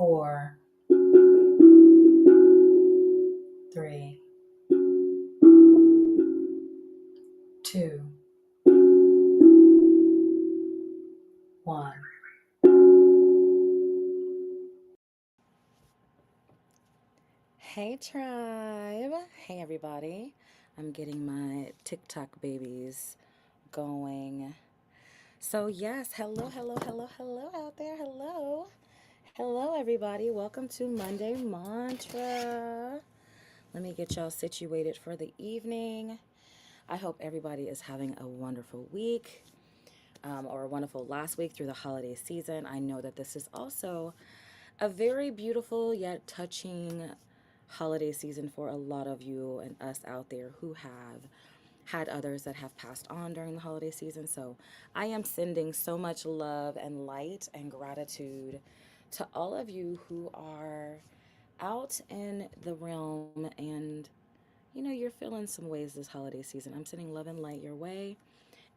4, 3, 2, 1. Hey tribe. Hey everybody. I'm getting my TikTok babies going. So yes, hello out there. Hello. Hello everybody. Welcome to Monday Mantra. Let me get y'all situated for the evening. I hope everybody is having a wonderful week. Or a wonderful last week through the holiday season. I know that this is also a very beautiful yet touching holiday season for a lot of you and us out there who have had others that have passed on during the holiday season. So I am sending so much love and light and gratitude to all of you who are out in the realm and you're feeling some ways this holiday season. I'm sending love and light your way.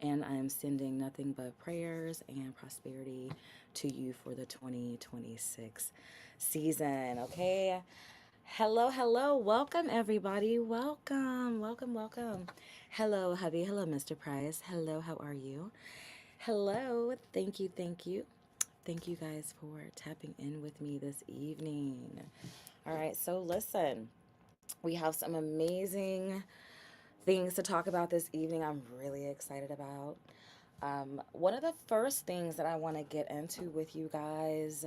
And I am sending nothing but prayers and prosperity to you for the 2026 season, okay? Hello. Welcome, everybody. Welcome. Hello, hubby. Hello, Mr. Price. Hello, how are you? Hello. Thank you. Thank you guys for tapping in with me this evening. All right, so listen, we have some amazing things to talk about this evening. I'm really excited about. One of the first things that I want to get into with you guys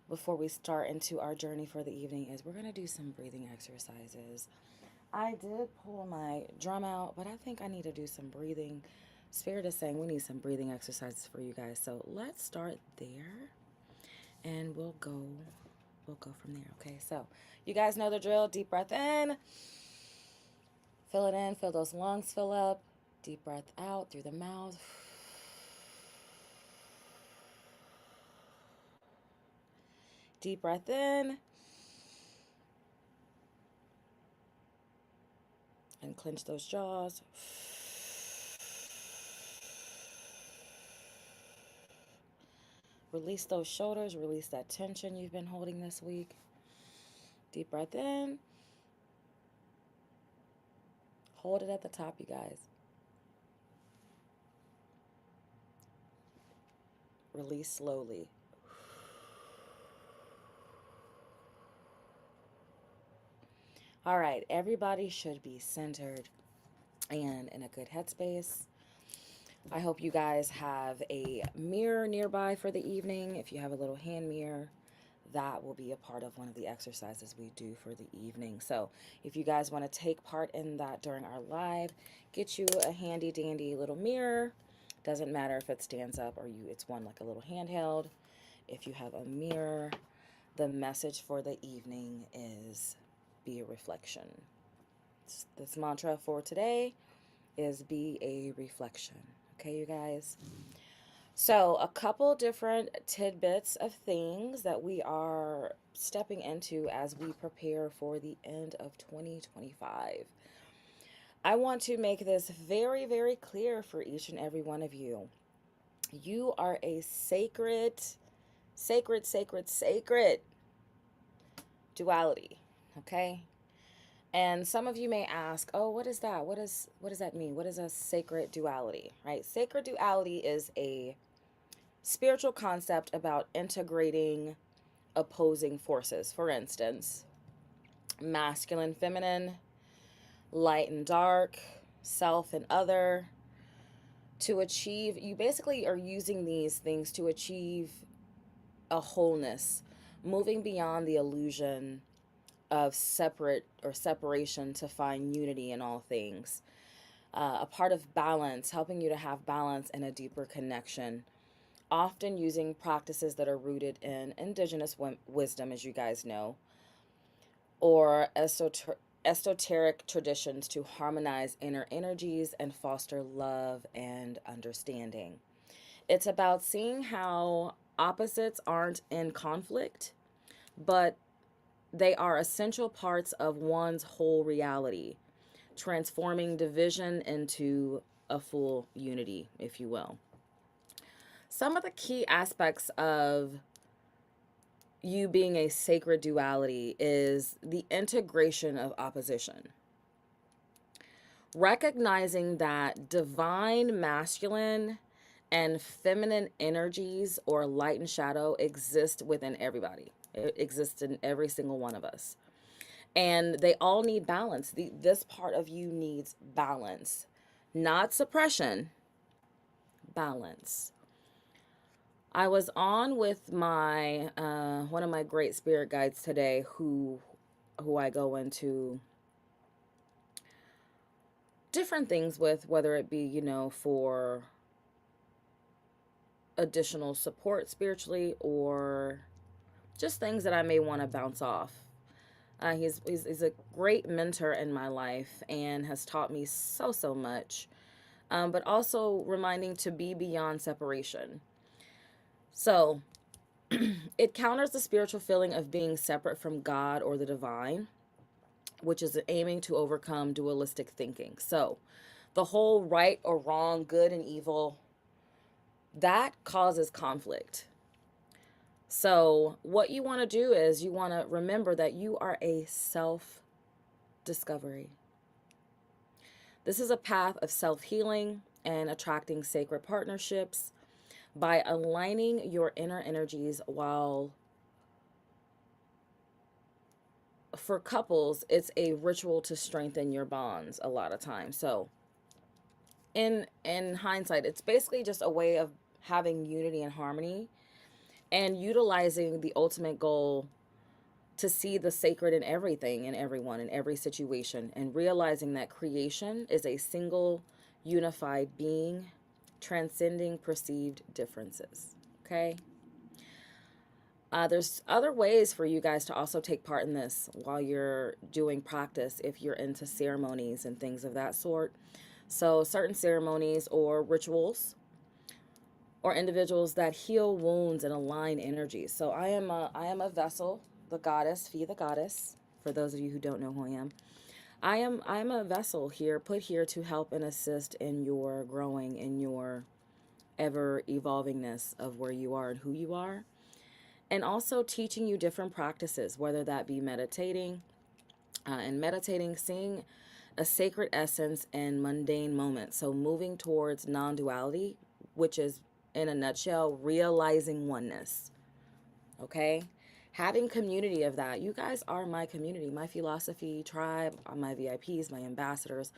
before we start into our journey for the evening is we're going to do some breathing exercises. I did pull my drum out, but I think I need to do some breathing. Spirit is saying we need some breathing exercises for you guys. So let's start there and we'll go from there. Okay, so you guys know the drill. Deep breath in. Fill it in, feel those lungs fill up. Deep breath out through the mouth. Deep breath in. And clench those jaws. Release those shoulders, release that tension you've been holding this week. Deep breath in. Hold it at the top, you guys. Release slowly. All right, everybody should be centered and in a good headspace. I hope you guys have a mirror nearby for the evening. If you have a little hand mirror, that will be a part of one of the exercises we do for the evening. So if you guys want to take part in that during our live, get you a handy dandy little mirror. Doesn't matter if it stands up or it's one like a little handheld. If you have a mirror, the message for the evening is be a reflection. This mantra for today is be a reflection. Okay, you guys? So, a couple different tidbits of things that we are stepping into as we prepare for the end of 2025. I want to make this very, very clear for each and every one of you. You are a sacred duality, okay? And some of you may ask, "Oh, what is that? What does that mean? What is a sacred duality?" Right? Sacred duality is a spiritual concept about integrating opposing forces. For instance, masculine, feminine, light and dark, self and other. To achieve, you basically are using these things to achieve a wholeness, moving beyond the illusion of separate or separation to find unity in all things. A part of balance, helping you to have balance and a deeper connection, often using practices that are rooted in indigenous wisdom, as you guys know, or esoteric traditions to harmonize inner energies and foster love and understanding. It's about seeing how opposites aren't in conflict, but they are essential parts of one's whole reality, transforming division into a full unity, if you will. Some of the key aspects of you being a sacred duality is the integration of opposition. Recognizing that divine masculine and feminine energies or light and shadow exist within everybody. It exists in every single one of us. And they all need balance. This part of you needs balance, not suppression, balance. I was on with my one of my great spirit guides today, who I go into different things with, whether it be, for additional support spiritually or just things that I may want to bounce off. He's a great mentor in my life and has taught me so much, but also reminding to be beyond separation. So it counters the spiritual feeling of being separate from God or the divine, which is aiming to overcome dualistic thinking. So the whole right or wrong, good and evil, that causes conflict. So what you want to do is you want to remember that you are a self discovery. This is a path of self healing and attracting sacred partnerships by aligning your inner energies. While for couples, it's a ritual to strengthen your bonds a lot of times. So in hindsight, it's basically just a way of having unity and harmony and utilizing the ultimate goal to see the sacred in everything and everyone in every situation, and realizing that creation is a single unified being transcending perceived differences. Okay. There's other ways for you guys to also take part in this while you're doing practice if you're into ceremonies and things of that sort. So certain ceremonies or rituals or individuals that heal wounds and align energies. So I am a vessel, the goddess, Fee the goddess. For those of you who don't know who I am, I'm a vessel here, put here to help and assist in your growing, in your ever evolvingness of where you are and who you are, and also teaching you different practices, whether that be meditating, seeing a sacred essence in mundane moments. So moving towards non-duality, which is, in a nutshell, realizing oneness. Okay? Having community of that. You guys are my community, my philosophy tribe, my VIPs, my ambassadors,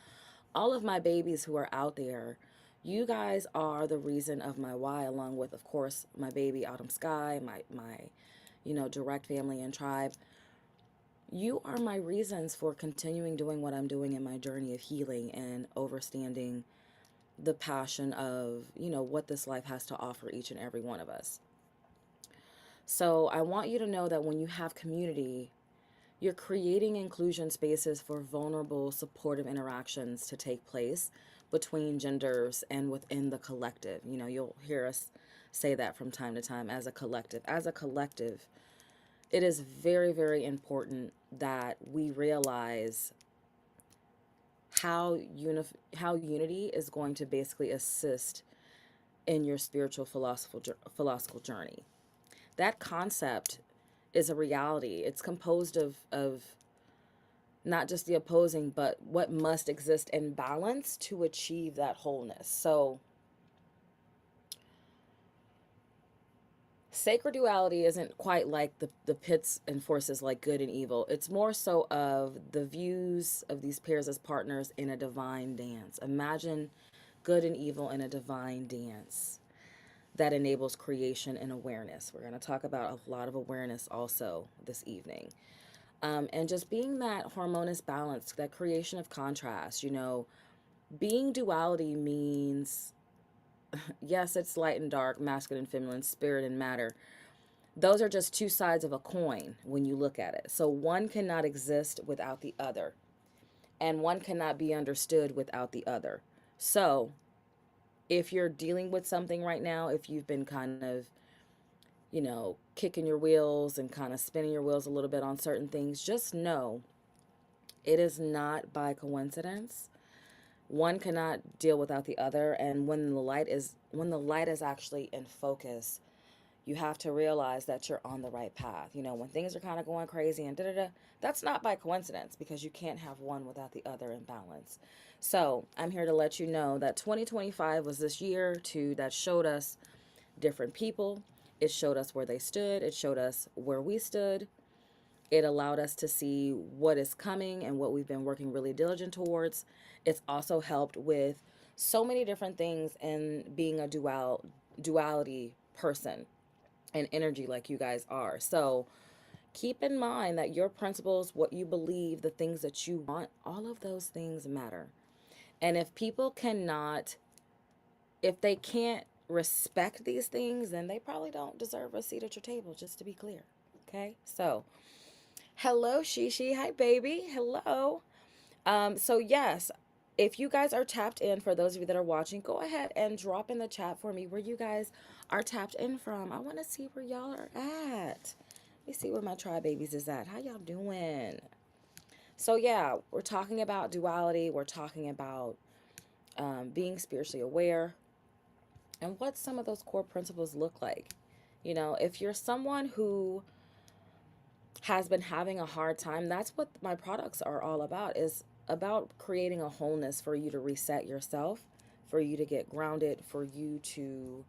all of my babies who are out there. You guys are the reason of my why, along with, of course, my baby Autumn Sky, my direct family and tribe. You are my reasons for continuing doing what I'm doing in my journey of healing and understanding the passion of, what this life has to offer each and every one of us. So I want you to know that when you have community, you're creating inclusion spaces for vulnerable, supportive interactions to take place between genders and within the collective. You'll hear us say that from time to time, as a collective. As a collective, it is very important that we realize how unity is going to basically assist in your spiritual philosophical journey. That concept is a reality. It's composed of not just the opposing, but what must exist in balance to achieve that wholeness. So sacred duality isn't quite like the pits and forces like good and evil. It's more so of the views of these pairs as partners in a divine dance. Imagine good and evil in a divine dance that enables creation and awareness. We're going to talk about a lot of awareness also this evening. And just being that harmonious balance, that creation of contrast. Being duality means, yes, it's light and dark, masculine and feminine, spirit and matter. Those are just two sides of a coin when you look at it. So one cannot exist without the other, and one cannot be understood without the other. So if you're dealing with something right now, if you've been kind of, kicking your wheels and kind of spinning your wheels a little bit on certain things, just know it is not by coincidence. One cannot deal without the other, and when the light is actually in focus, You have to realize that you're on the right path. You know, when things are kind of going crazy and da da da, that's not by coincidence because you can't have one without the other in balance. So, I'm here to let you know that 2025 was this year to that showed us different people. It showed us where they stood, it showed us where we stood. It allowed us to see what is coming and what we've been working really diligent towards. It's also helped with so many different things in being a duality person and energy like you guys are. So keep in mind that your principles, what you believe, the things that you want, all of those things matter. And if they can't respect these things, then they probably don't deserve a seat at your table, just to be clear. Okay? So, hello, Shishi. Hi, baby. Hello. So yes, if you guys are tapped in, for those of you that are watching, go ahead and drop in the chat for me where you guys are tapped in from. I want to see where y'all are at. Let me see where my tribe babies is at. How y'all doing? So yeah, we're talking about duality. We're talking about being spiritually aware and what some of those core principles look like. You know, if you're someone who has been having a hard time, that's what my products are all about, is about creating a wholeness for you to reset yourself, for you to get grounded, for you to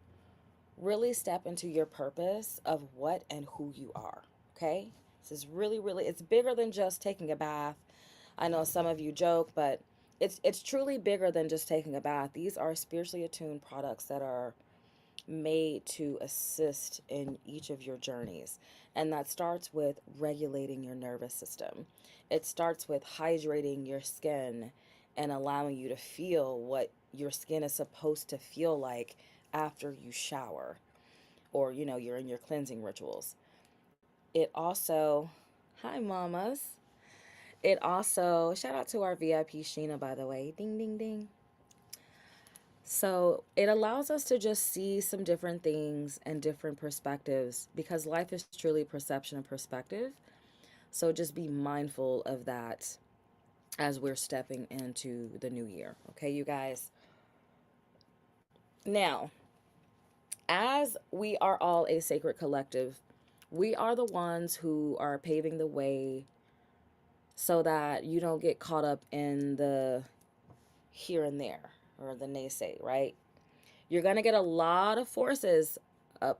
really step into your purpose of what and who you are. Okay? This is really, really, it's bigger than just taking a bath. I know some of you joke, but it's truly bigger than just taking a bath. These are spiritually attuned products that are made to assist in each of your journeys. And that starts with regulating your nervous system. It starts with hydrating your skin and allowing you to feel what your skin is supposed to feel like after you shower, or you're in your cleansing rituals. It also, hi mamas. It also, shout out to our VIP Sheena, by the way. Ding ding ding. So it allows us to just see some different things and different perspectives, because life is truly perception and perspective. So just be mindful of that as we're stepping into the new year. Okay, you guys? Now, as we are all a sacred collective, we are the ones who are paving the way so that you don't get caught up in the here and there or the naysay, right? You're going to get a lot of forces up,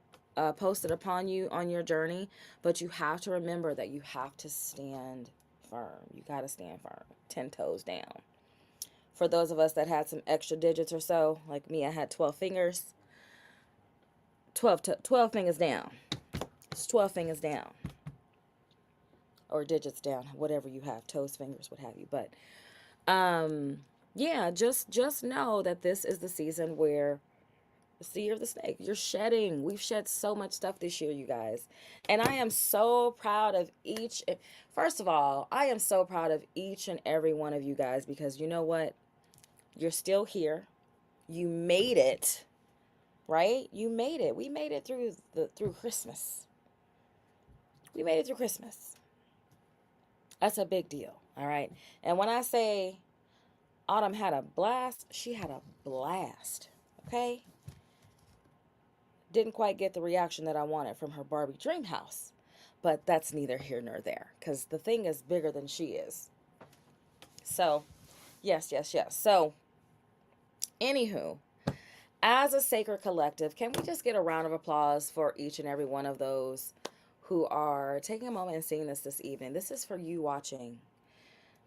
posted upon you on your journey, but you have to remember that you have to stand firm. You got to stand firm, 10 toes down. For those of us that had some extra digits or so, like me, I had 12 fingers, 12 fingers down. It's 12 fingers down, or digits down, whatever you have, toes, fingers, what have you. But yeah, just know that this is the season where it's the year of the snake. You're shedding. We've shed so much stuff this year, you guys. And I am so proud of first of all, I am so proud of each and every one of you guys, because you know what? You're still here. You made it, right? You made it. We made it through Christmas. We made it through Christmas. That's a big deal, all right? And when I say Autumn had a blast, she had a blast, okay? Didn't quite get the reaction that I wanted from her Barbie dream house. But that's neither here nor there, because the thing is bigger than she is. So, yes, yes, yes. So, anywho, as a sacred collective, can we just get a round of applause for each and every one of those who are taking a moment and seeing this evening? This is for you watching.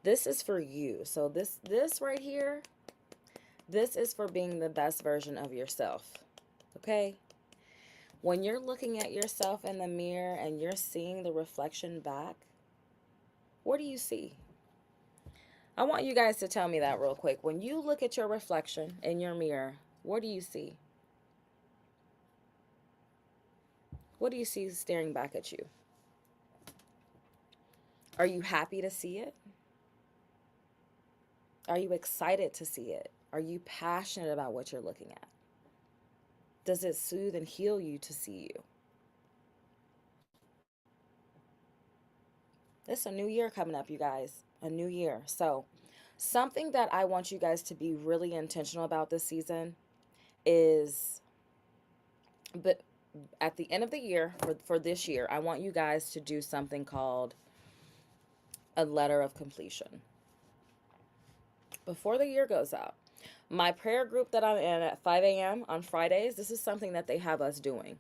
This is for you. So this right here, this is for being the best version of yourself. Okay? When you're looking at yourself in the mirror and you're seeing the reflection back, what do you see? I want you guys to tell me that real quick. When you look at your reflection in your mirror, what do you see? What do you see staring back at you? Are you happy to see it? Are you excited to see it? Are you passionate about what you're looking at? Does it soothe and heal you to see you? It's a new year coming up, you guys. A new year. So, something that I want you guys to be really intentional about this season is, but at the end of the year, for this year, I want you guys to do something called a letter of completion. Before the year goes out, my prayer group that I'm in at 5 a.m. on Fridays, this is something that they have us doing.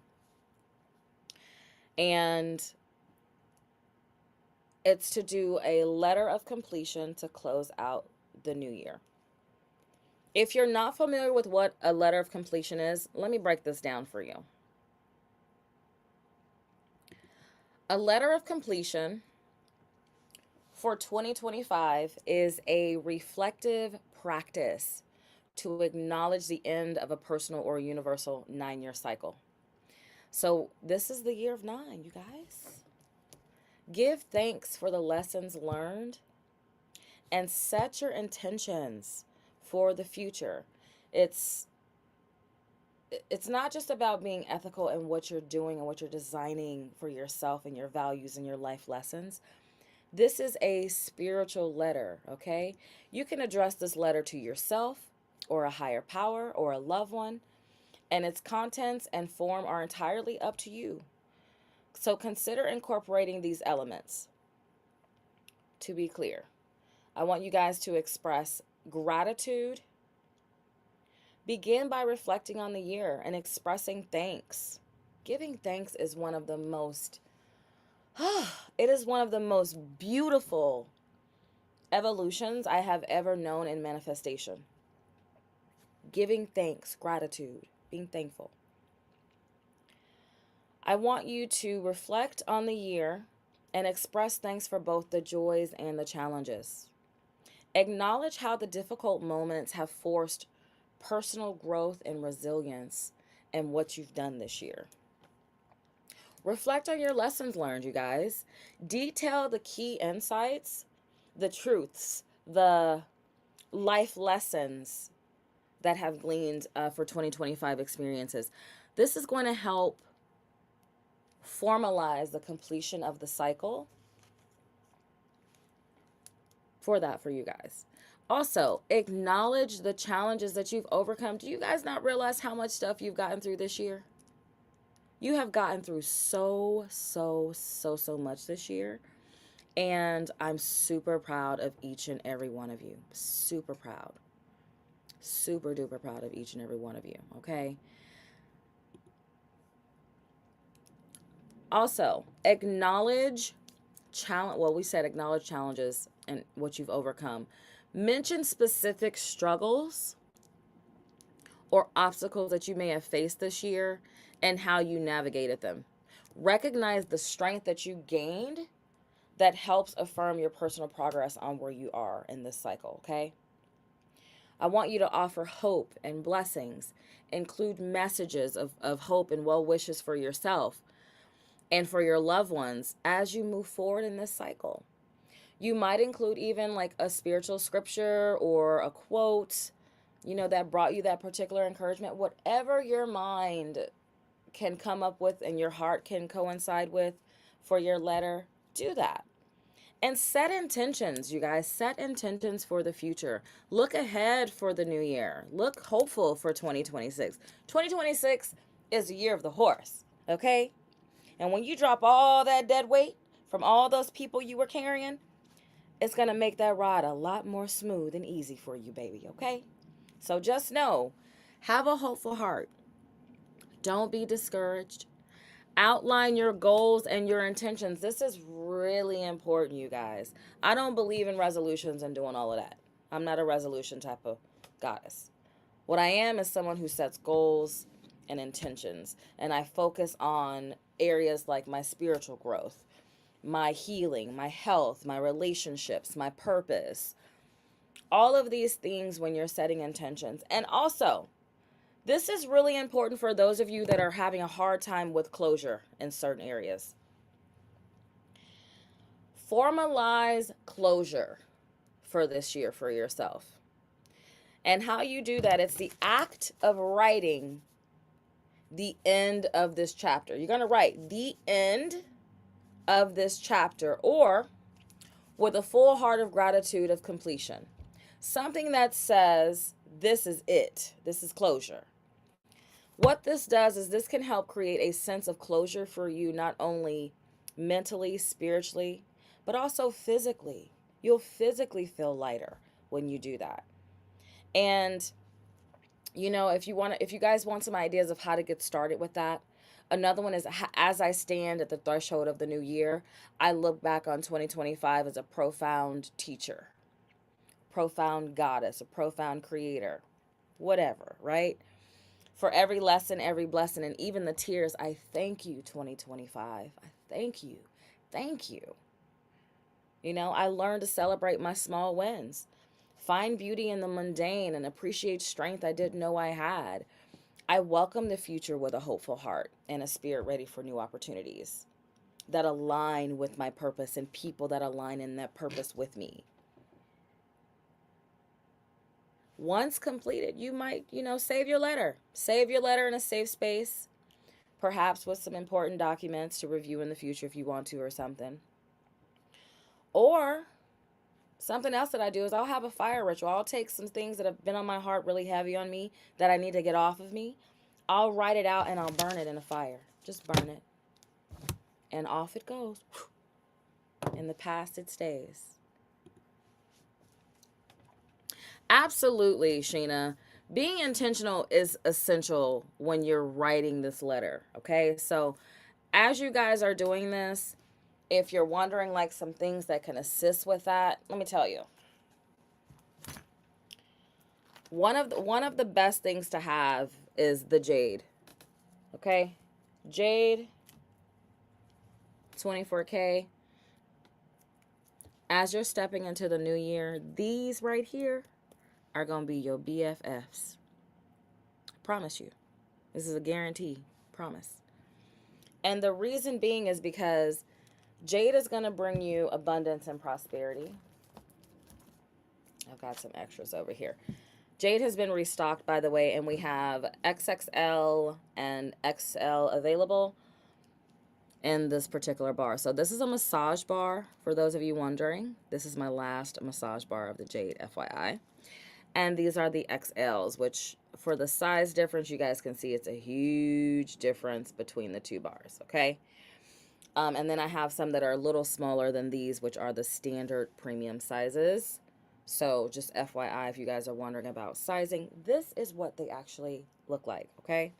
And it's to do a letter of completion to close out the new year. If you're not familiar with what a letter of completion is, let me break this down for you. A letter of completion for 2025 is a reflective practice to acknowledge the end of a personal or universal 9-year cycle. So, this is the year of 9, you guys. Give thanks for the lessons learned and set your intentions for the future. It's it's not just about being ethical in what you're doing and what you're designing for yourself and your values and your life lessons. This is a spiritual letter, okay? You can address this letter to yourself or a higher power or a loved one, and its contents and form are entirely up to you. So consider incorporating these elements. To be clear, I want you guys to express gratitude. Begin by reflecting on the year and expressing thanks. Giving thanks is one of the most it is one of the most beautiful evolutions I have ever known in manifestation. Giving thanks, gratitude, being thankful. I want you to reflect on the year and express thanks for both the joys and the challenges. Acknowledge how the difficult moments have forced personal growth and resilience in what you've done this year. Reflect on your lessons learned, you guys. Detail the key insights, the truths, the life lessons that have gleaned for 2025 experiences. This is going to help formalize the completion of the cycle for you guys. Also, acknowledge the challenges that you've overcome. Do you guys not realize how much stuff you've gotten through this year? You have gotten through so much this year. And I'm super proud of each and every one of you. Super proud. Super duper proud of each and every one of you. Okay. Also, acknowledge challenge. Well, we said acknowledge challenges and what you've overcome. Mention specific struggles or obstacles that you may have faced this year and how you navigated them. Recognize the strength that you gained that helps affirm your personal progress on where you are in this cycle, okay? I want you to offer hope and blessings, include messages of hope and well wishes for yourself and for your loved ones as you move forward in this cycle. You might include even like a spiritual scripture or a quote, that brought you that particular encouragement. Whatever your mind can come up with and your heart can coincide with for your letter, do that. And set intentions, you guys. Set intentions for the future. Look ahead for the new year. Look hopeful for 2026. 2026 is the year of the horse, okay? And when you drop all that dead weight from all those people you were carrying, it's going to make that ride a lot more smooth and easy for you, baby, okay? So just know, have a hopeful heart. Don't be discouraged. Outline your goals and your intentions. This is really important, you guys. I don't believe in resolutions and doing all of that. I'm not a resolution type of goddess. What I am is someone who sets goals and intentions, and I focus on areas like my spiritual growth, my healing, my health, my relationships, my purpose. All of these things when you're setting intentions. And also, this is really important for those of you that are having a hard time with closure in certain areas. Formalize closure for this year for yourself. And how you do that, it's the act of writing the end of this chapter. You're going to write the end of this chapter, or with a full heart of gratitude of completion. Something that says, this is it. This is closure. What this does is this can help create a sense of closure for you, not only mentally, spiritually, but also physically. You'll physically feel lighter when you do that. And if you guys want some ideas of how to get started with that, another one is, as I stand at the threshold of the new year, I look back on 2025 as a profound teacher, profound goddess, a profound creator, whatever, right? For every lesson, every blessing, and even the tears, I thank you, 2025. I thank you. Thank you. I learned to celebrate my small wins, find beauty in the mundane, and appreciate strength I didn't know I had. I welcome the future with a hopeful heart and a spirit ready for new opportunities that align with my purpose and people that align in that purpose with me. Once completed, you might, save your letter. Save your letter in a safe space, perhaps with some important documents to review in the future if you want to, or something. Or something else that I do is I'll have a fire ritual. I'll take some things that have been on my heart really heavy on me that I need to get off of me. I'll write it out and I'll burn it in a fire. Just burn it. And off it goes. In the past, it stays. Absolutely, Sheena. Being intentional is essential when you're writing this letter. Okay. So, as you guys are doing this, if you're wondering like some things that can assist with that, let me tell you. One of the best things to have is the jade. Okay? Jade 24K. As you're stepping into the new year, these right here are going to be your BFFs. Promise you. This is a guarantee. Promise. And the reason being is because jade is going to bring you abundance and prosperity. I've got some extras over here. Jade has been restocked, by the way, and we have XXL and XL available in this particular bar. So this is a massage bar, for those of you wondering. This is my last massage bar of the Jade, FYI. And these are the XLs, which for the size difference, you guys can see it's a huge difference between the two bars, okay? And then I have some that are a little smaller than these, which are the standard premium sizes. So just FYI, if you guys are wondering about sizing, this is what they actually look like, okay?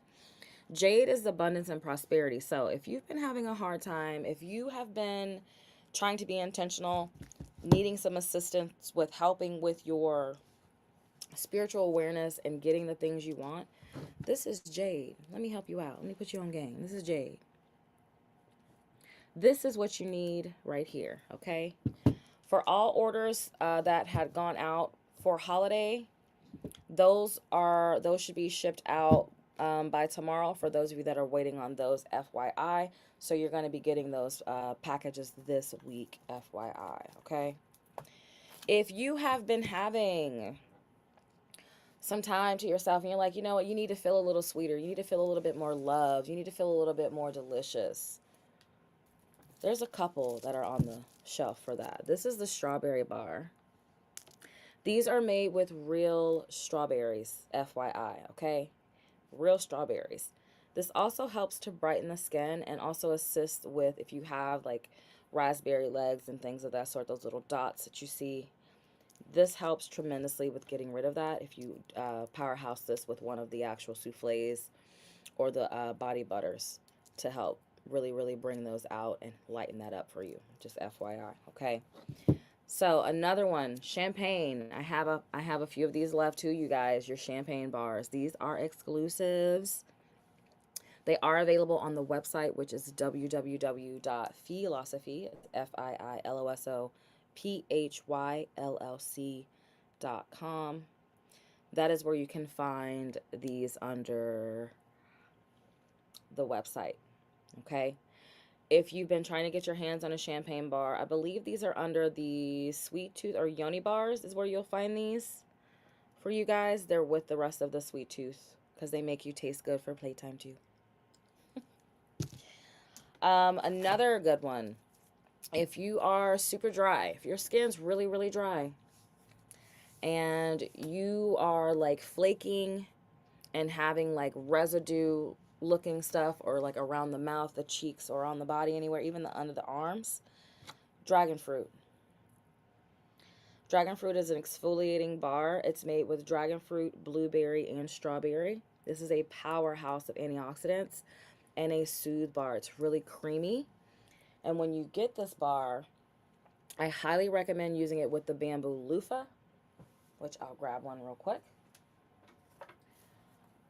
Jade is abundance and prosperity. So if you've been having a hard time, if you have been trying to be intentional, needing some assistance with helping with your spiritual awareness and getting the things you want, this is Jade. Let me help you out. Let me put you on game. This is Jade. This is what you need right here, okay? For all orders that had gone out for holiday, those should be shipped out by tomorrow. For those of you that are waiting on those, FYI. So you're going to be getting those packages this week, FYI, okay? If you have been having some time to yourself and you're like, you know what, you need to feel a little sweeter, you need to feel a little bit more loved, you need to feel a little bit more delicious, there's a couple that are on the shelf for that. This is the strawberry bar. These are made with real strawberries, FYI, okay? Real strawberries. This also helps to brighten the skin and also assists with if you have like raspberry legs and things of that sort, those little dots that you see. This helps tremendously with getting rid of that if you powerhouse this with one of the actual souffles or the body butters to help really, really bring those out and lighten that up for you. Just FYI, okay? So another one, champagne. I have a few of these left too, you guys. Your champagne bars. These are exclusives. They are available on the website, which is www.philosophy, FIILOSOPHYLLC.com. That is where you can find these under the website. Okay. If you've been trying to get your hands on a champagne bar, I believe these are under the Sweet Tooth or Yoni bars is where you'll find these for you guys. They're with the rest of the Sweet Tooth because they make you taste good for playtime too. Another good one. If you are super dry, if your skin's really, really dry, and you are like flaking and having like residue looking stuff, or like around the mouth, the cheeks, or on the body anywhere, even the under the arms, dragon fruit. Dragon fruit is an exfoliating bar. It's made with dragon fruit, blueberry, and strawberry. This is a powerhouse of antioxidants and a soothe bar. It's really creamy. And when you get this bar, I highly recommend using it with the bamboo loofah, which I'll grab one real quick.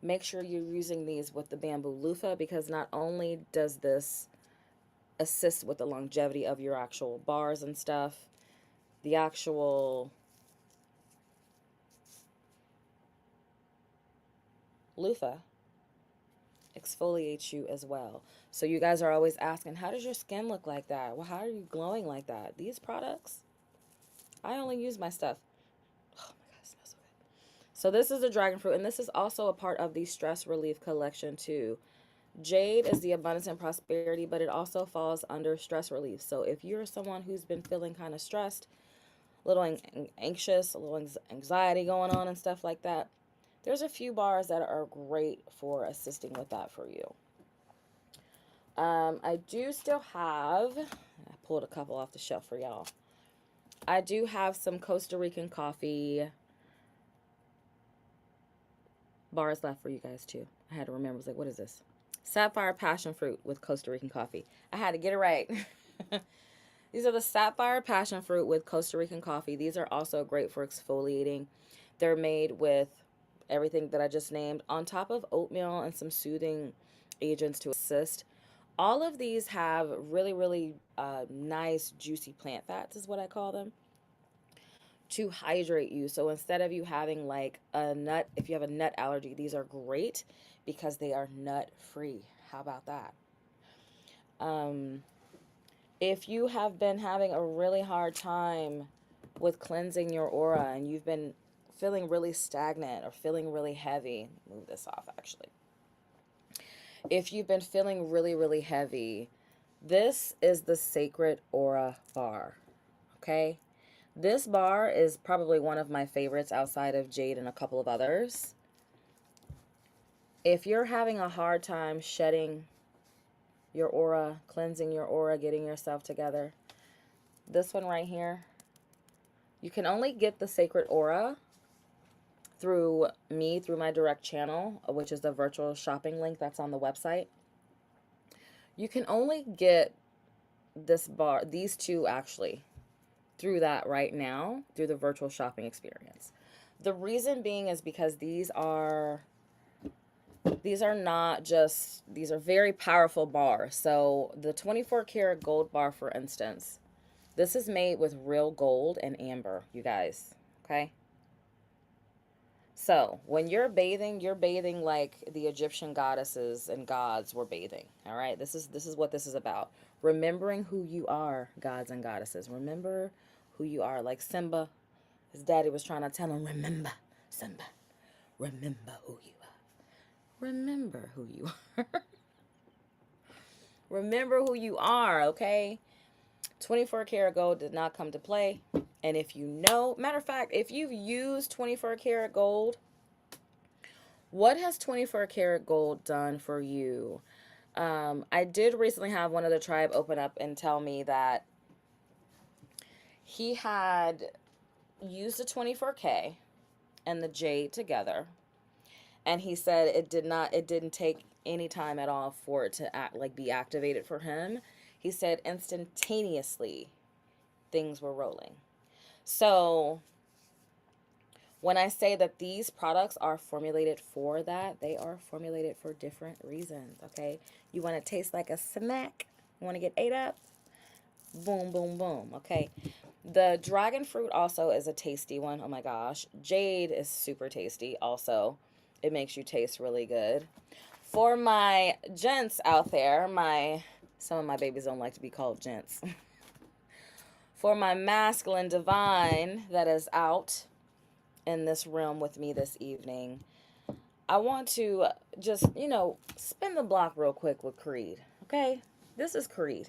Make sure you're using these with the bamboo loofah, because not only does this assist with the longevity of your actual bars and stuff, the actual loofah exfoliates you as well. So you guys are always asking, how does your skin look like that? Well, how are you glowing like that? These products, I only use my stuff. Oh my God, it smells so good. So this is the dragon fruit, and this is also a part of the stress relief collection too. Jade is the abundance and prosperity, but it also falls under stress relief. So if you're someone who's been feeling kind of stressed, a little anxious, a little anxiety going on and stuff like that, there's a few bars that are great for assisting with that for you. I do still have, I pulled a couple off the shelf for y'all. I do have some Costa Rican coffee bars left for you guys too. I had to remember, I was like, what is this? Sapphire passion fruit with Costa Rican coffee. I had to get it right. These are the sapphire passion fruit with Costa Rican coffee. These are also great for exfoliating. They're made with everything that I just named, on top of oatmeal and some soothing agents to assist. All of these have really, really nice, juicy plant fats, is what I call them, to hydrate you. So instead of you having like a nut, if you have a nut allergy, these are great because they are nut free. How about that? If you have been having a really hard time with cleansing your aura, and you've been feeling really stagnant or feeling really heavy, move this off actually. If you've been feeling really, really heavy, this is the Sacred Aura bar. Okay? This bar is probably one of my favorites outside of Jade and a couple of others. If you're having a hard time shedding your aura, cleansing your aura, getting yourself together, this one right here, you can only get the Sacred Aura through me, through my direct channel, which is the virtual shopping link that's on the website. You can only get this bar, these two actually, through that right now, through the virtual shopping experience. The reason being is because these are not just, these are very powerful bars. So the 24 karat gold bar, for instance, this is made with real gold and amber, you guys, okay? So when you're bathing like the Egyptian goddesses and gods were bathing. All right, this is what this is about. Remembering who you are, gods and goddesses. Remember who you are. Like Simba, his daddy was trying to tell him, remember, Simba, remember who you are. Remember who you are. Remember who you are, okay? 24 karat gold did not come to play. And if you know, matter of fact, if you've used 24 karat gold, what has 24 karat gold done for you? I did recently have one of the tribe open up and tell me that he had used the 24K and the jade together, and he said it didn't take any time at all for it to be activated for him. He said instantaneously things were rolling. So when I say that these products are formulated for that, they are formulated for different reasons, okay? You want to taste like a snack? You want to get ate up? Boom, boom, boom, okay? The dragon fruit also is a tasty one. Oh my gosh. Jade is super tasty also. It makes you taste really good. For my gents out there, some of my babies don't like to be called gents. For my masculine divine that is out in this realm with me this evening, I want to just, spin the block real quick with Creed. Okay? This is Creed.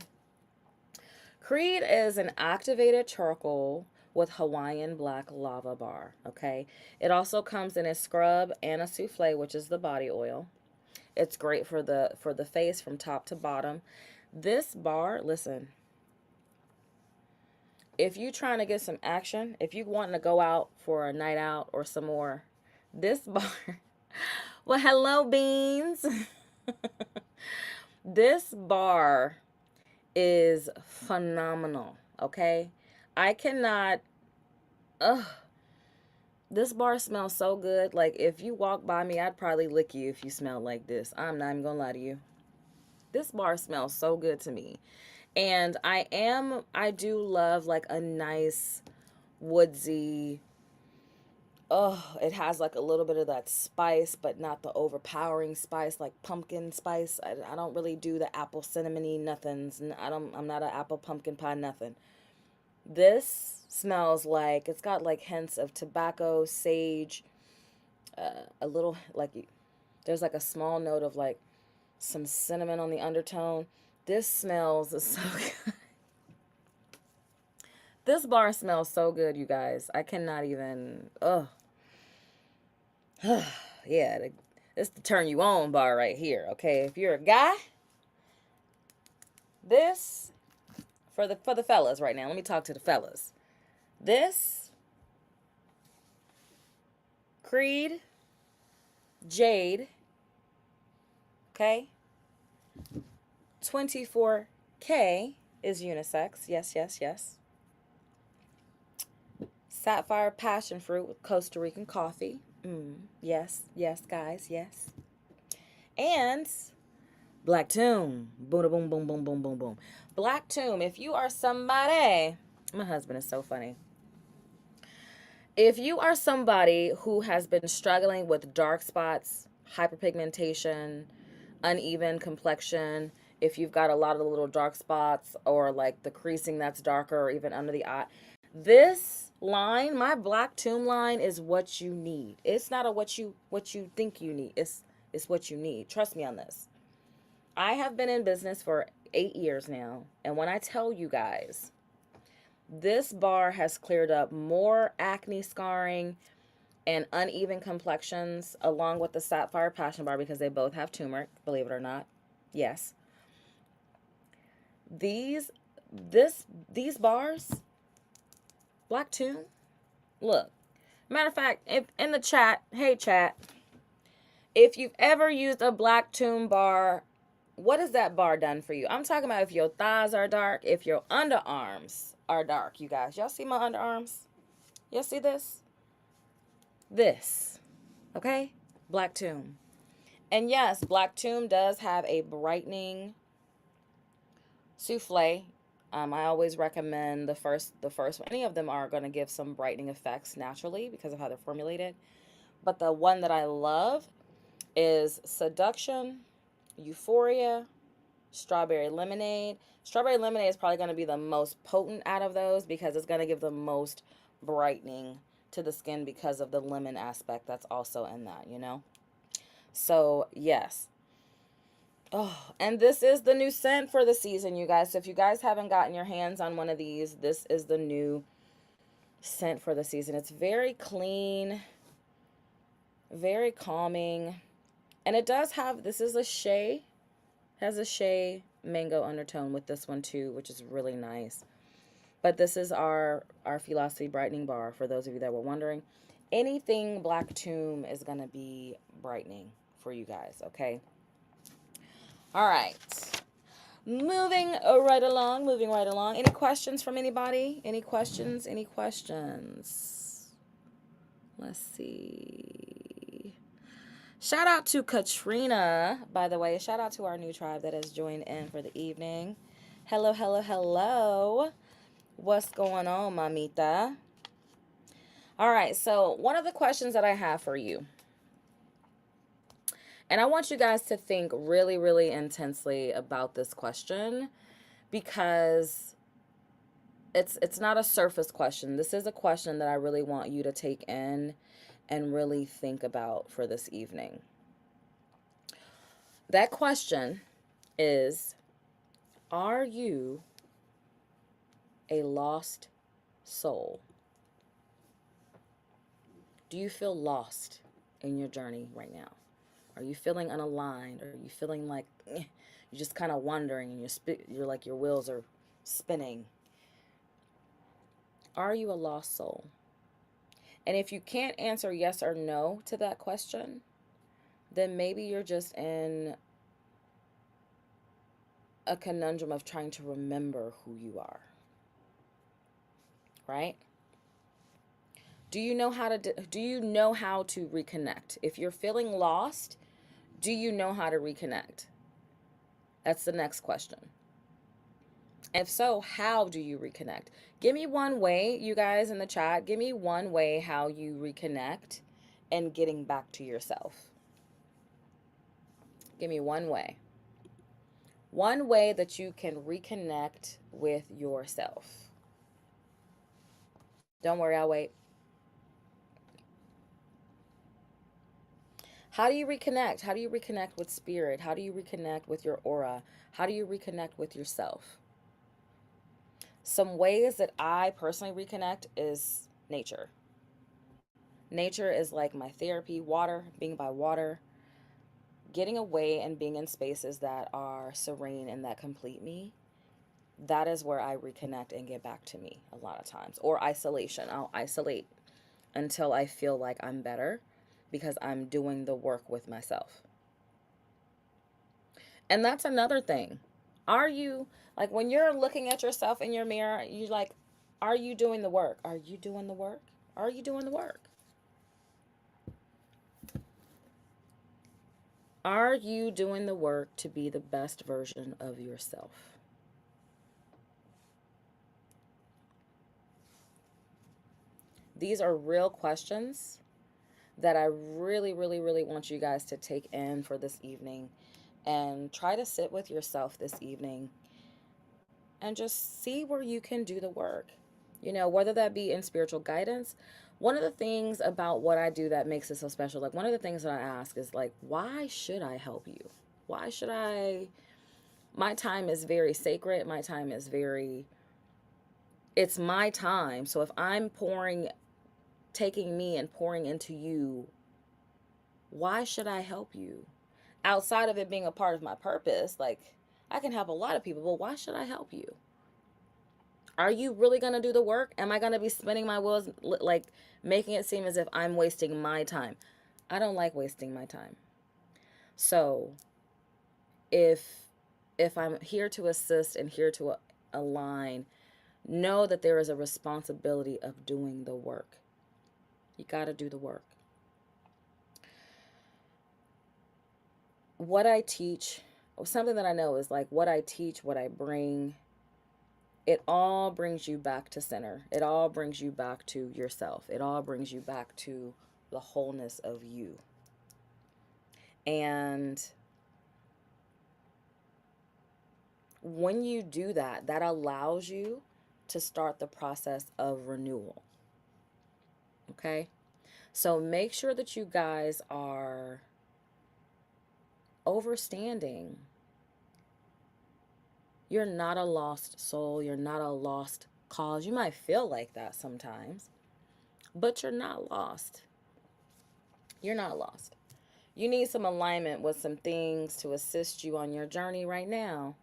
Creed is an activated charcoal with Hawaiian black lava bar, okay? It also comes in a scrub and a souffle, which is the body oil. It's great for the face from top to bottom. This bar, listen, if you trying to get some action, if you wanting to go out for a night out or some more, this bar, well, hello beans. This bar is phenomenal, okay? I cannot, ugh, this bar smells so good. Like, if you walk by me, I'd probably lick you if you smelled like this. I'm not even gonna lie to you. This bar smells so good to me. And I do love like a nice woodsy, oh, it has like a little bit of that spice, but not the overpowering spice, like pumpkin spice. I don't really do the apple cinnamony nothings. I'm not an apple pumpkin pie nothing. This smells like it's got like hints of tobacco, sage, a little like there's like a small note of like some cinnamon on the undertone. This smells so good. This bar smells so good, you guys. I cannot even. Oh, yeah. It's the turn you on bar right here. Okay, if you're a guy, this for the fellas right now. Let me talk to the fellas. This Creed Jade. Okay. 24K is unisex. Yes, yes, yes. Sapphire passion fruit with Costa Rican coffee. Yes, yes, guys, yes. And Black Tomb. Boom, boom, boom, boom, boom, boom, boom. Black Tomb. If you are somebody, my husband is so funny. If you are somebody who has been struggling with dark spots, hyperpigmentation, uneven complexion, if you've got a lot of the little dark spots or like the creasing that's darker or even under the eye, this line, my Black Tomb line, is what you need. It's not a what you think you need. It's what you need. Trust me on this. I have been in business for 8 years now, and when I tell you guys, this bar has cleared up more acne scarring and uneven complexions along with the Sapphire Passion Bar because they both have turmeric, believe it or not. Yes. These bars, Black Tomb, look. Matter of fact, if in the chat, hey chat, if you've ever used a Black Tomb bar, what has that bar done for you? I'm talking about if your thighs are dark, if your underarms are dark, you guys. Y'all see my underarms? Y'all see this? This. Okay? Black Tomb. And yes, Black Tomb does have a brightening souffle. I always recommend the first one. Any of them are going to give some brightening effects naturally because of how they're formulated. But the one that I love is Seduction, Euphoria, Strawberry Lemonade. Strawberry Lemonade is probably going to be the most potent out of those because it's going to give the most brightening to the skin because of the lemon aspect that's also in that, you know? So, yes. Oh, and this is the new scent for the season, you guys. So if you guys haven't gotten your hands on one of these, this is the new scent for the season. It's very clean, very calming. And it does have, this is a shea, has a shea mango undertone with this one too, which is really nice. But this is our Philosophy Brightening Bar, for those of you that were wondering. Anything Black Tomb is going to be brightening for you guys, okay? All right. Moving right along. Any questions from anybody? Any questions? Let's see. Shout out to Katrina, by the way. Shout out to our new tribe that has joined in for the evening. Hello, hello, hello. What's going on, mamita? All right, so one of the questions that I have for you, and I want you guys to think really, really intensely about this question because it's not a surface question. This is a question that I really want you to take in and really think about for this evening. That question is, are you a lost soul? Do you feel lost in your journey right now? Are you feeling unaligned? Are you feeling like you're just kind of wandering and you're like your wheels are spinning? Are you a lost soul? And if you can't answer yes or no to that question, then maybe you're just in a conundrum of trying to remember who you are, right? Do you know how to reconnect? If you're feeling lost, do you know how to reconnect? That's the next question. If so, how do you reconnect? Give me one way, you guys in the chat. Give me one way how you reconnect and getting back to yourself. Give me one way. One way that you can reconnect with yourself. Don't worry, I'll wait. How do you reconnect? How do you reconnect with spirit? How do you reconnect with your aura? How do you reconnect with yourself? Some ways that I personally reconnect is nature. Nature is like my therapy, water, being by water, getting away and being in spaces that are serene and that complete me. That is where I reconnect and get back to me a lot of times. Or isolation. I'll isolate until I feel like I'm better because I'm doing the work with myself. And that's another thing. Are you, like, when you're looking at yourself in your mirror, you like, are you doing the work? Are you doing the work? Are you doing the work? Are you doing the work to be the best version of yourself? These are real questions that I really, really, really want you guys to take in for this evening and try to sit with yourself this evening and just see where you can do the work. You know, whether that be in spiritual guidance. One of the things about what I do that makes it so special, like one of the things that I ask is like, why should I help you? Why should I? My time is very sacred. My time is very, it's my time. So if I'm taking me and pouring into you, why should I help you? Outside of it being a part of my purpose, like I can help a lot of people, but why should I help you? Are you really going to do the work? Am I going to be spinning my wheels, like making it seem as if I'm wasting my time? I don't like wasting my time. So if I'm here to assist and here to align, know that there is a responsibility of doing the work. You got to do the work. What I teach, something that I know is like what I teach, what I bring, it all brings you back to center. It all brings you back to yourself. It all brings you back to the wholeness of you. And when you do that, that allows you to start the process of renewal. Okay? So make sure that you guys are overstanding. You're not a lost soul. You're not a lost cause. You might feel like that sometimes, but you're not lost. You're not lost. You need some alignment with some things to assist you on your journey right now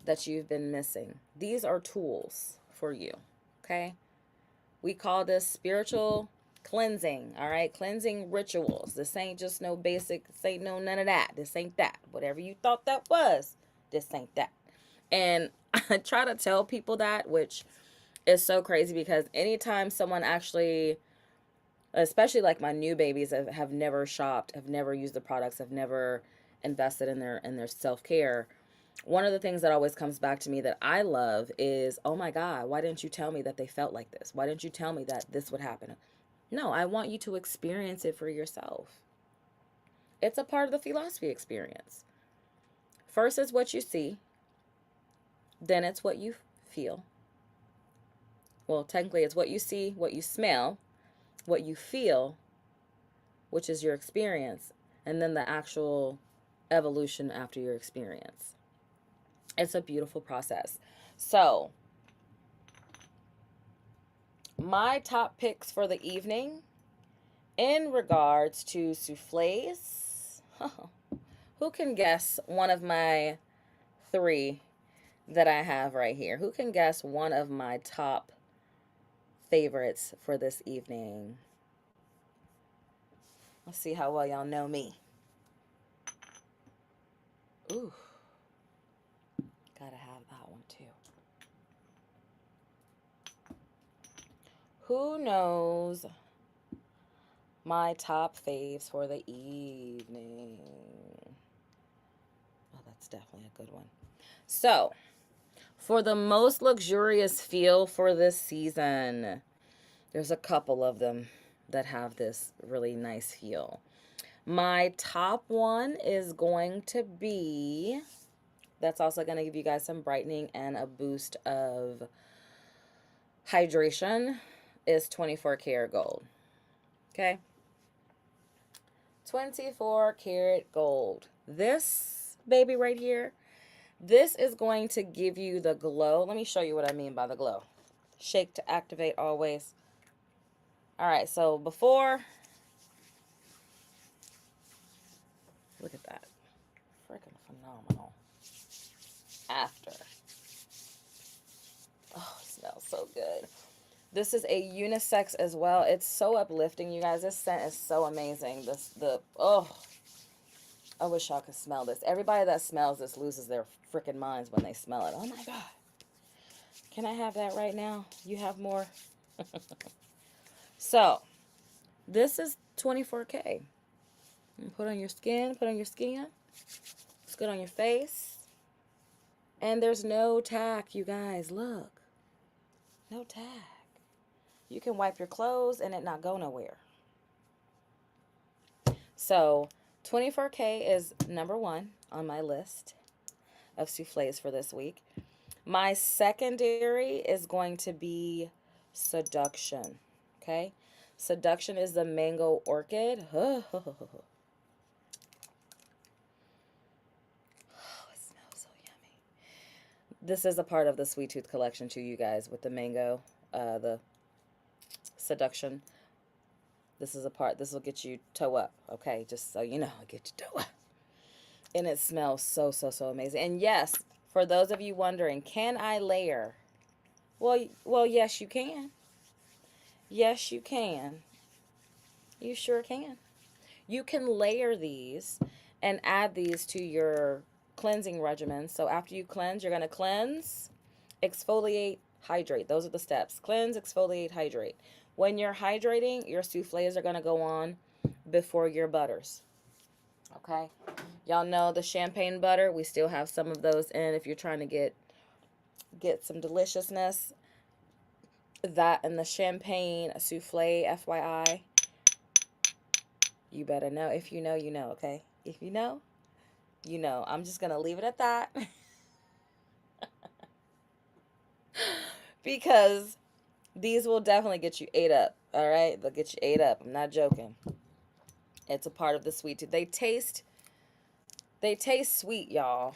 that you've been missing. These are tools for you, okay? We call this spiritual cleansing, all right? Cleansing rituals. This ain't just no basic, this ain't no none of that. This ain't that. Whatever you thought that was, this ain't that. And I try to tell people that, which is so crazy because anytime someone actually, especially like my new babies have never shopped, have never used the products, have never invested in their self-care, one of the things that always comes back to me that I love is, oh my God, why didn't you tell me that they felt like this? Why didn't you tell me that this would happen? No, I want you to experience it for yourself. It's a part of the philosophy experience. First is what you see, then it's what you feel. Well, technically, it's what you see, what you smell, what you feel, which is your experience, and then the actual evolution after your experience. It's a beautiful process. So, my top picks for the evening In regards to souffles, who can guess one of my three that I have right here? Who can guess one of my top favorites for this evening? Let's see how well y'all know me. Ooh, gotta have that one too. Who knows my top faves for the evening? Oh, that's definitely a good one. So, for the most luxurious feel for this season, there's a couple of them that have this really nice feel. My top one is going to be, that's also going to give you guys some brightening and a boost of hydration, is 24 karat gold. Okay? 24 karat gold. This baby right here, this is going to give you the glow. Let me show you what I mean by the glow. Shake to activate always. All right, so before, look at that. Freaking phenomenal. After. Oh, it smells so good. This is a unisex as well. It's so uplifting, you guys. This scent is so amazing. I wish y'all could smell this. Everybody that smells this loses their freaking minds when they smell it. Oh my God. Can I have that right now? You have more? So, this is 24K. Put on your skin, put on your skin. It's good on your face. And there's no tack, you guys. Look. No tack. You can wipe your clothes and it not go nowhere. So, 24K is number one on my list of souffles for this week. My secondary is going to be Seduction. Okay? Seduction is the mango orchid. Oh, it smells so yummy. This is a part of the Sweet Tooth collection too, you guys, with the mango, the Seduction. This is a part, this will get you toe up, okay? Just so you know, it'll get you toe up. And it smells so, so, so amazing. And yes, for those of you wondering, can I layer? Well, yes, you can. Yes, you can. You sure can. You can layer these and add these to your cleansing regimen. So after you cleanse, you're going to cleanse, exfoliate, hydrate. Those are the steps. Cleanse, exfoliate, hydrate. When you're hydrating, your souffles are going to go on before your butters. Okay? Y'all know the champagne butter. We still have some of those in if you're trying to get some deliciousness. That and the champagne souffle, FYI. You better know. If you know, you know, okay? If you know, you know. I'm just going to leave it at that. Because these will definitely get you ate up, all right? They'll get you ate up. I'm not joking. It's a part of the sweet tooth. They taste sweet, y'all.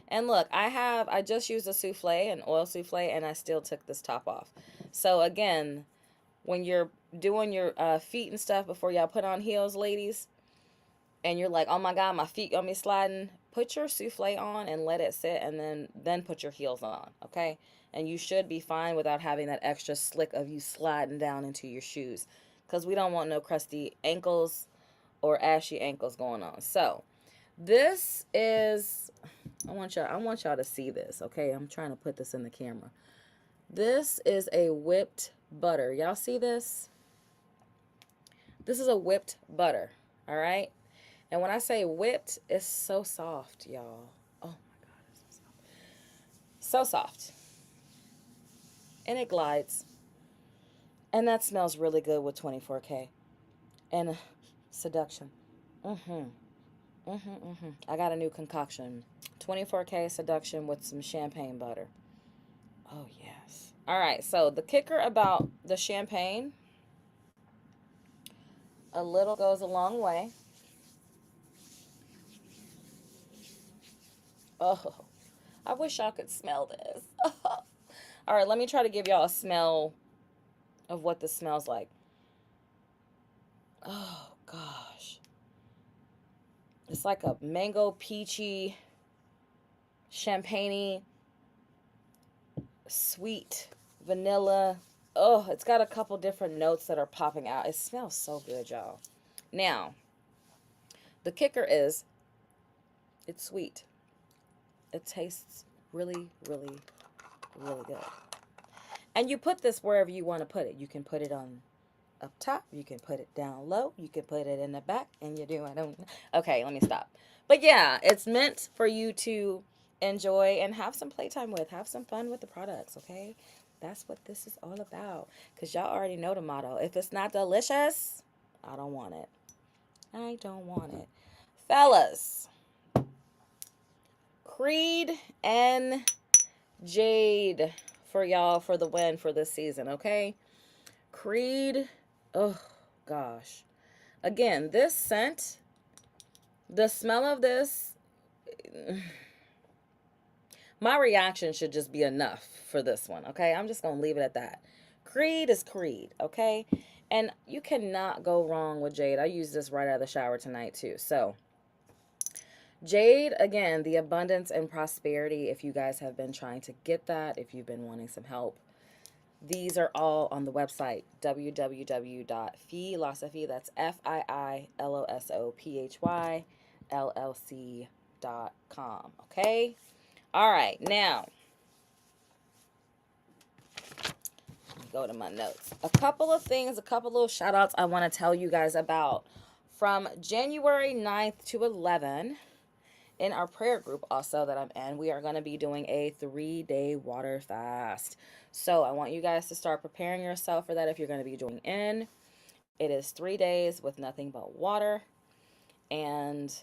And look, I just used a souffle, an oil souffle, and I still took this top off. So again, when you're doing your feet and stuff before y'all put on heels, ladies, and you're like, oh my God, my feet got me sliding, put your souffle on and let it sit, and then put your heels on, okay? And you should be fine without having that extra slick of you sliding down into your shoes, because we don't want no crusty ankles or ashy ankles going on. So this is, I want y'all to see this, okay? I'm trying to put this in the camera. This is a whipped butter. Y'all see this? This is a whipped butter, all right? And when I say whipped, it's so soft, y'all. Oh my God, it's so soft. So soft. And it glides. And that smells really good with 24K. And Seduction. I got a new concoction. 24K Seduction with some champagne butter. Oh, yes. All right, so the kicker about the champagne, a little goes a long way. Oh, I wish y'all could smell this. All right, let me try to give y'all a smell of what this smells like. Oh gosh. It's like a mango peachy, champagne, sweet, vanilla. Oh, it's got a couple different notes that are popping out. It smells so good, y'all. Now, the kicker is it's sweet. It tastes really, really, really good. And you put this wherever you want to put it. You can put it on up top. You can put it down low. You can put it in the back. And you do. I don't. Okay, let me stop. But yeah, it's meant for you to enjoy and have some playtime with. Have some fun with the products. Okay, that's what this is all about. Cause y'all already know the motto. If it's not delicious, I don't want it. I don't want it, fellas. Creed and Jade for y'all for the win for this season. Okay, Creed. Oh gosh. Again, this scent, the smell of this, my reaction should just be enough for this one, okay? I'm just going to leave it at that. Creed is Creed, okay? And you cannot go wrong with Jade. I used this right out of the shower tonight, too. So, Jade, again, the abundance and prosperity, if you guys have been trying to get that, if you've been wanting some help, these are all on the website, www.philosophy, that's FIILOSOPHY LLC.com, okay? All right, now, let me go to my notes. A couple of things, a couple little shout outs I want to tell you guys about. From January 9th to 11th, in our prayer group also that I'm in, we are going to be doing a 3-day water fast. So I want you guys to start preparing yourself for that if you're going to be joining in. It is 3 days with nothing but water and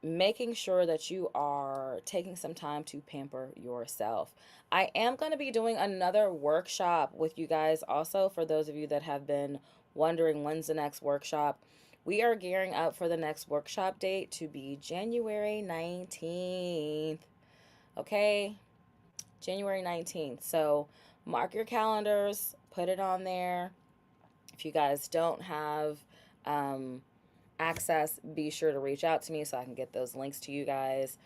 making sure that you are taking some time to pamper yourself. I am going to be doing another workshop with you guys also for those of you that have been wondering when's the next workshop. We are gearing up for the next workshop date to be January 19th. Okay? January 19th. So mark your calendars, put it on there. If you guys don't have access, be sure to reach out to me so I can get those links to you guys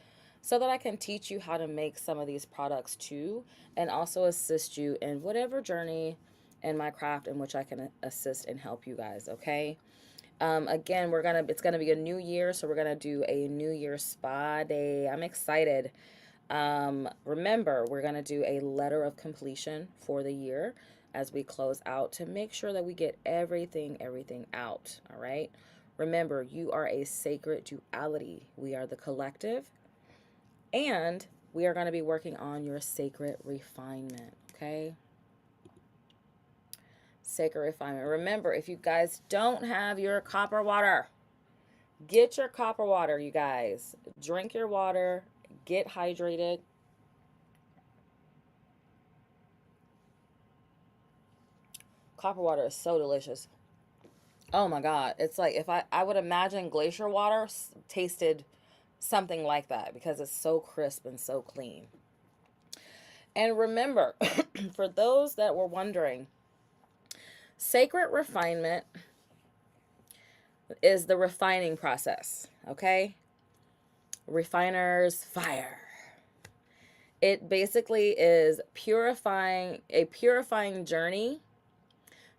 so that I can teach you how to make some of these products too and also assist you in whatever journey in my craft in which I can assist and help you guys, okay? Again, it's gonna be a new year, so we're gonna do a New Year spa day. I'm excited. Remember, we're gonna do a letter of completion for the year as we close out to make sure that we get everything out. All right. Remember, you are a sacred duality. We are the collective, and we are going to be working on your sacred refinement. Okay. Sacred refinement. Remember, if you guys don't have your copper water, get your copper water, you guys. Drink your water, get hydrated. Copper water is so delicious. Oh my God. It's like if I would imagine glacier water tasted something like that because it's so crisp and so clean. And remember, for those that were wondering, sacred refinement is the refining process, okay? Refiner's fire. It basically is a purifying journey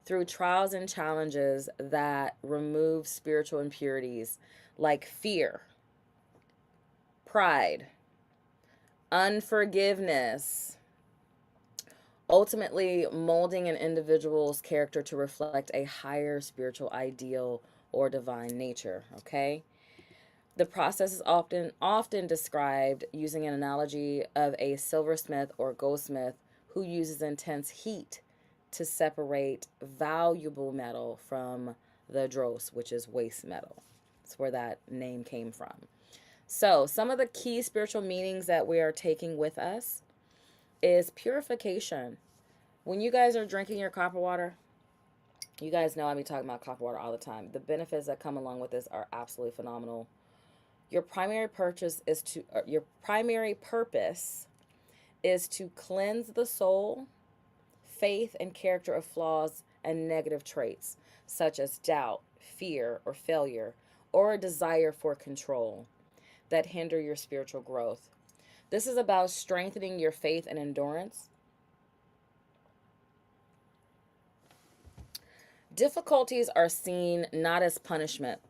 through trials and challenges that remove spiritual impurities like fear, pride, unforgiveness, ultimately molding an individual's character to reflect a higher spiritual ideal or divine nature, okay? The process is often described using an analogy of a silversmith or goldsmith who uses intense heat to separate valuable metal from the dross, which is waste metal. That's where that name came from. So, some of the key spiritual meanings that we are taking with us is purification. When you guys are drinking your copper water, you guys know I be talking about copper water all the time. The benefits that come along with this are absolutely phenomenal. Your primary purpose is to cleanse the soul, faith, and character of flaws and negative traits. such as doubt, fear, or failure, or a desire for control that hinder your spiritual growth. This is about strengthening your faith and endurance. Difficulties are seen not as punishment,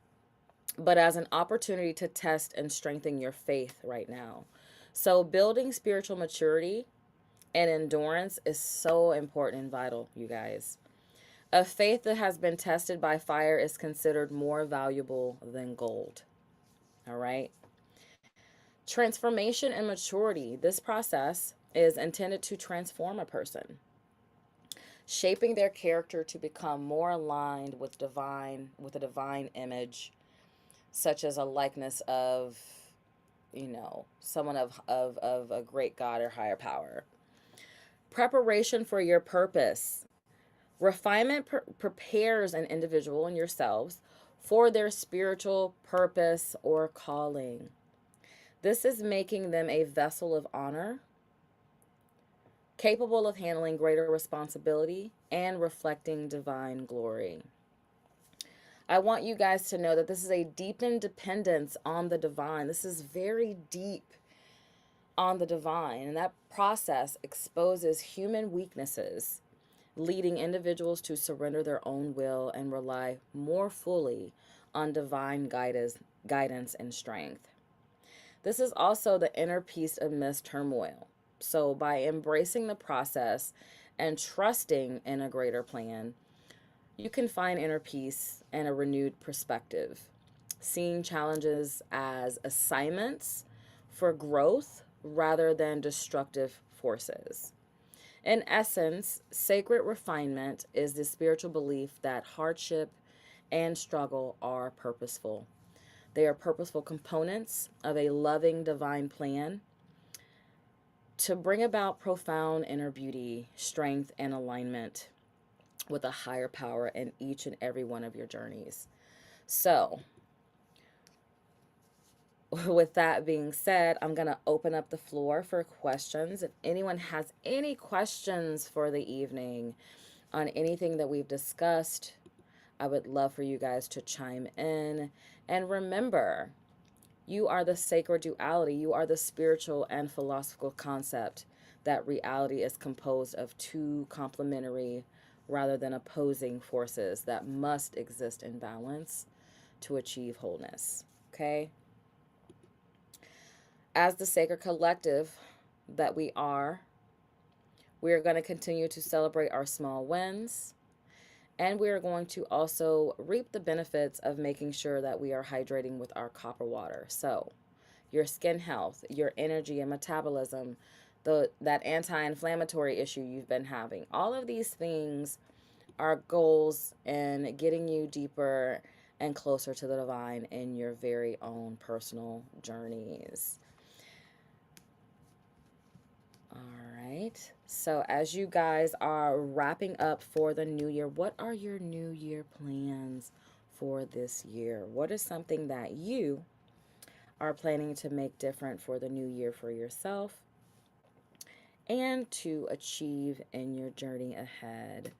but as an opportunity to test and strengthen your faith right now. So, building spiritual maturity and endurance is so important and vital, you guys. A faith that has been tested by fire is considered more valuable than gold. All right. Transformation and maturity. This process is intended to transform a person, shaping their character to become more aligned with a divine image, such as a likeness of, someone of a great God or higher power. Preparation for your purpose. Refinement prepares an individual and yourselves for their spiritual purpose or calling. This is making them a vessel of honor, capable of handling greater responsibility and reflecting divine glory. I want you guys to know that this is a deepened dependence on the divine. This is very deep on the divine, and that process exposes human weaknesses, leading individuals to surrender their own will and rely more fully on divine guidance and strength. This is also the inner peace amidst turmoil. So, by embracing the process and trusting in a greater plan, you can find inner peace and a renewed perspective, seeing challenges as assignments for growth rather than destructive forces. In essence, sacred refinement is the spiritual belief that hardship and struggle are purposeful. They are purposeful components of a loving divine plan to bring about profound inner beauty, strength, and alignment with a higher power in each and every one of your journeys. So, with that being said, I'm going to open up the floor for questions. If anyone has any questions for the evening on anything that we've discussed, I would love for you guys to chime in. And remember, you are the sacred duality. You are the spiritual and philosophical concept that reality is composed of two complementary rather than opposing forces that must exist in balance to achieve wholeness. Okay? As the sacred collective that we are going to continue to celebrate our small wins. And we are going to also reap the benefits of making sure that we are hydrating with our copper water. So, your skin health, your energy and metabolism, that anti-inflammatory issue you've been having. All of these things are goals in getting you deeper and closer to the divine in your very own personal journeys. All right. So, as you guys are wrapping up for the new year, what are your new year plans for this year? What is something that you are planning to make different for the new year for yourself and to achieve in your journey ahead?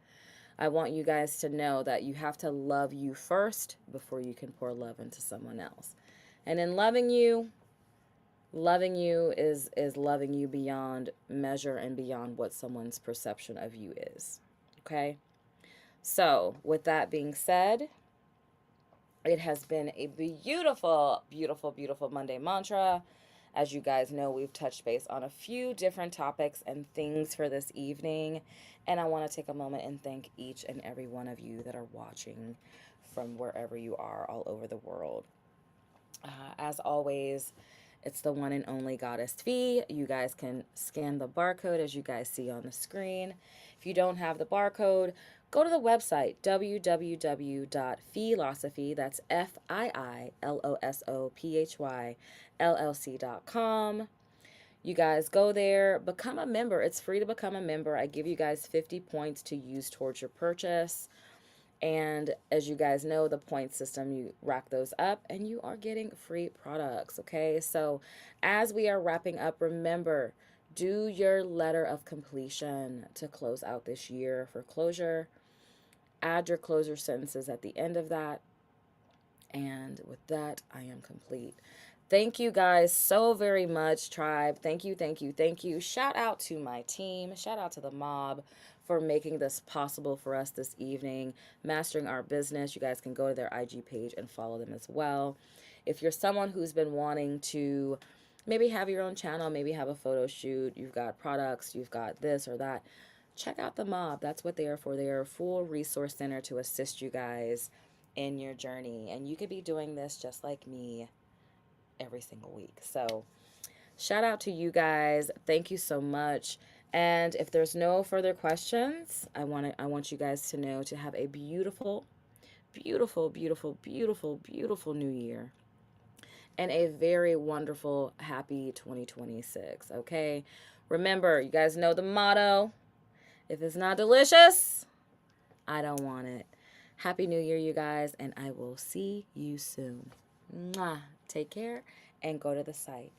I want you guys to know that you have to love you first before you can pour love into someone else. And in loving you is loving you beyond measure and beyond what someone's perception of you is. Okay? So, with that being said, it has been a beautiful, beautiful, beautiful Monday mantra. As you guys know, we've touched base on a few different topics and things for this evening. And I want to take a moment and thank each and every one of you that are watching from wherever you are all over the world. As always, it's the one and only Goddess Fee. You guys can scan the barcode as you guys see on the screen. If you don't have the barcode, go to the website www.philosophy, that's FIILOSOPHY LLC.com. You guys go there, become a member. It's free to become a member. I give you guys 50 points to use towards your purchase. And as you guys know, the point system, you rack those up and you are getting free products. Okay. So as we are wrapping up, remember, do your letter of completion to close out this year for closure. Add your closer sentences at the end of that. And with that, I am complete. Thank you guys so very much, tribe. Thank you, thank you, thank you. Shout out to my team. Shout out to the mob for making this possible for us this evening. Mastering Our Business. You guys can go to their IG page and follow them as well. If you're someone who's been wanting to maybe have your own channel, maybe have a photo shoot, you've got products, you've got this or that, check out the mob. That's what they are for. They are a full resource center to assist you guys in your journey. And you could be doing this just like me every single week. So shout out to you guys. Thank you so much. And if there's no further questions, I want you guys to know to have a beautiful, beautiful, beautiful, beautiful, beautiful new year. And a very wonderful, happy 2026. Okay? Remember, you guys know the motto. If it's not delicious, I don't want it. Happy New Year, you guys, and I will see you soon. Mwah. Take care and go to the site.